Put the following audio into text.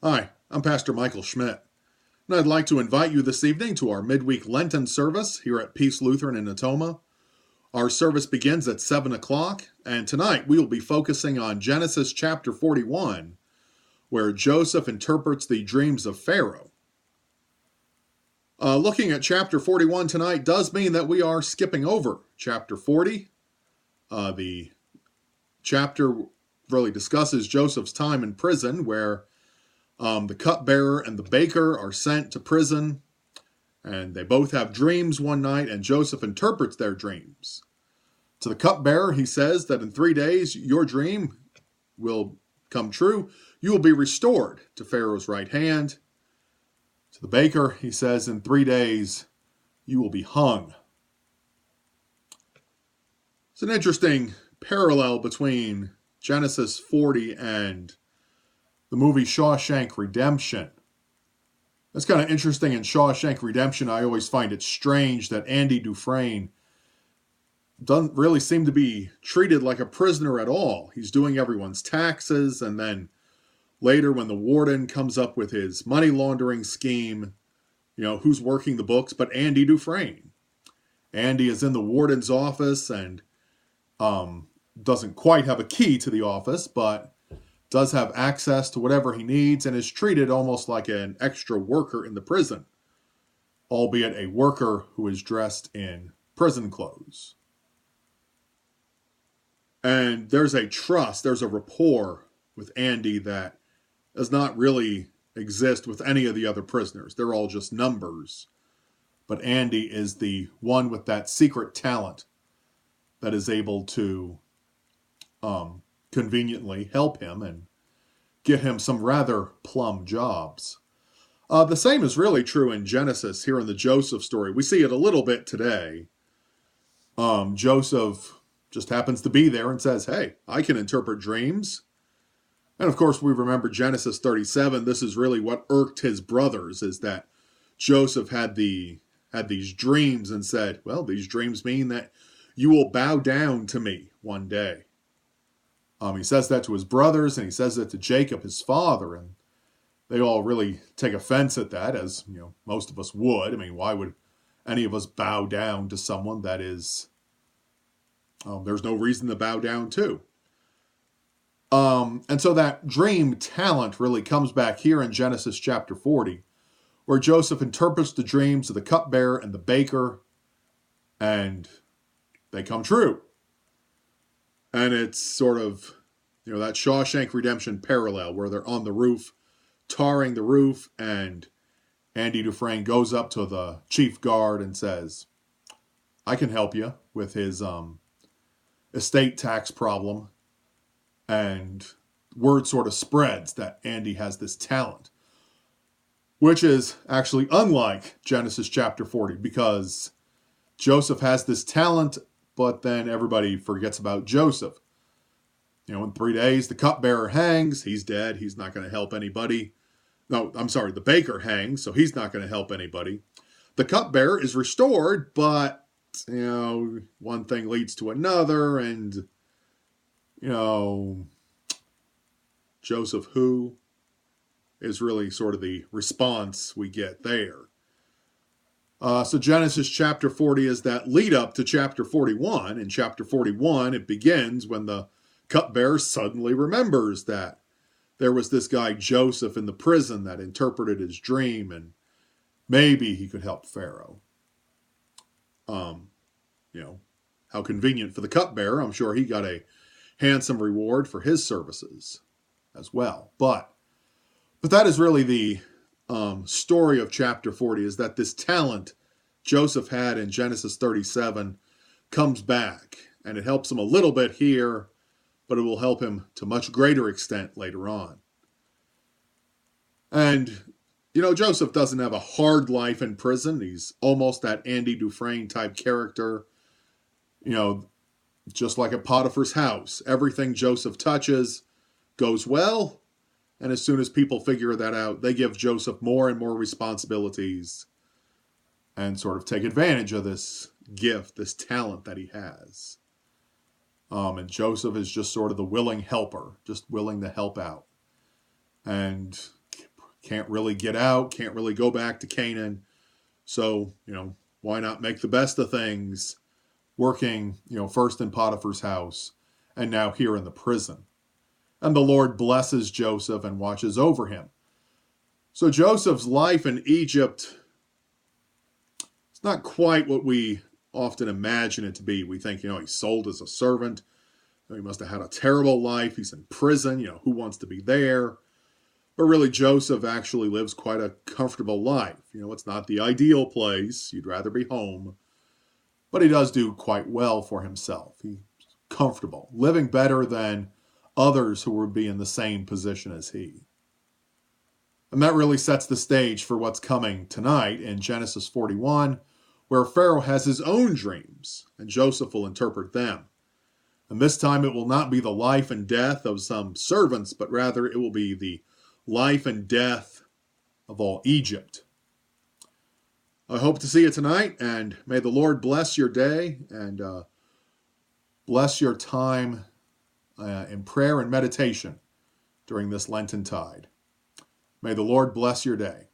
Hi, I'm Pastor Michael Schmidt, and I'd like to invite you this evening to our midweek Lenten service here at Peace Lutheran in Natoma. Our service begins at 7 o'clock, and tonight we will be focusing on Genesis chapter 41, where Joseph interprets the dreams of Pharaoh. Looking at chapter 41 tonight does mean that we are skipping over chapter 40. The chapter really discusses Joseph's time in prison, where the cupbearer and the baker are sent to prison, and they both have dreams one night, and Joseph interprets their dreams. To the cupbearer, he says that in 3 days your dream will come true. You will be restored to Pharaoh's right hand. To the baker, he says, in 3 days you will be hung. It's an interesting parallel between Genesis 40 and the movie Shawshank Redemption. It's kind of interesting in Shawshank Redemption. I always find it strange that Andy Dufresne doesn't really seem to be treated like a prisoner at all. He's doing everyone's taxes, and then later when the warden comes up with his money laundering scheme, who's working the books but Andy Dufresne. Andy is in the warden's office and doesn't quite have a key to the office, but does have access to whatever he needs and is treated almost like an extra worker in the prison, albeit a worker who is dressed in prison clothes. And there's a trust, there's a rapport with Andy that does not really exist with any of the other prisoners. They're all just numbers. But Andy is the one with that secret talent that is able to conveniently help him and get him some rather plum jobs. The same is really true in Genesis here in the Joseph story. We see it a little bit today. Joseph just happens to be there and says, hey, I can interpret dreams. And of course, we remember Genesis 37. This is really what irked his brothers, is that Joseph had these dreams and said, well, these dreams mean that you will bow down to me one day. He says that to his brothers, and he says that to Jacob, his father, and they all really take offense at that, as most of us would. I mean, why would any of us bow down to someone that is, there's no reason to bow down to? And so that dream talent really comes back here in Genesis chapter 40, where Joseph interprets the dreams of the cupbearer and the baker, and they come true. And it's sort of, that Shawshank Redemption parallel where they're on the roof, tarring the roof, and Andy Dufresne goes up to the chief guard and says, I can help you with his estate tax problem. And word sort of spreads that Andy has this talent, which is actually unlike Genesis chapter 40, because Joseph has this talent, but then everybody forgets about Joseph. In 3 days, the cupbearer hangs. He's dead. He's not going to help anybody. No, I'm sorry, the baker hangs, so he's not going to help anybody. The cupbearer is restored, but, one thing leads to another, and, Joseph who is really sort of the response we get there. So Genesis chapter 40 is that lead up to chapter 41. In chapter 41, it begins when the cupbearer suddenly remembers that there was this guy Joseph in the prison that interpreted his dream, and maybe he could help Pharaoh. How convenient for the cupbearer. I'm sure he got a handsome reward for his services as well. But that is really the story of chapter 40, is that this talent Joseph had in Genesis 37 comes back, and it helps him a little bit here, but it will help him to much greater extent later on. And, Joseph doesn't have a hard life in prison. He's almost that Andy Dufresne type character, just like at Potiphar's house. Everything Joseph touches goes well, and as soon as people figure that out, they give Joseph more and more responsibilities and sort of take advantage of this gift, this talent that he has. And Joseph is just sort of the willing helper, just willing to help out. And can't really get out, can't really go back to Canaan. So, why not make the best of things, working, first in Potiphar's house and now here in the prison. And the Lord blesses Joseph and watches over him. So Joseph's life in Egypt, it's not quite what we often imagine it to be. We think, he's sold as a servant. He must have had a terrible life. He's in prison. Who wants to be there? But really, Joseph actually lives quite a comfortable life. It's not the ideal place. You'd rather be home. But he does do quite well for himself. He's comfortable, living better than others who would be in the same position as he. And that really sets the stage for what's coming tonight in Genesis 41, where Pharaoh has his own dreams, and Joseph will interpret them. And this time it will not be the life and death of some servants, but rather it will be the life and death of all Egypt. I hope to see you tonight, and may the Lord bless your day and bless your time in prayer and meditation during this Lenten tide. May the Lord bless your day.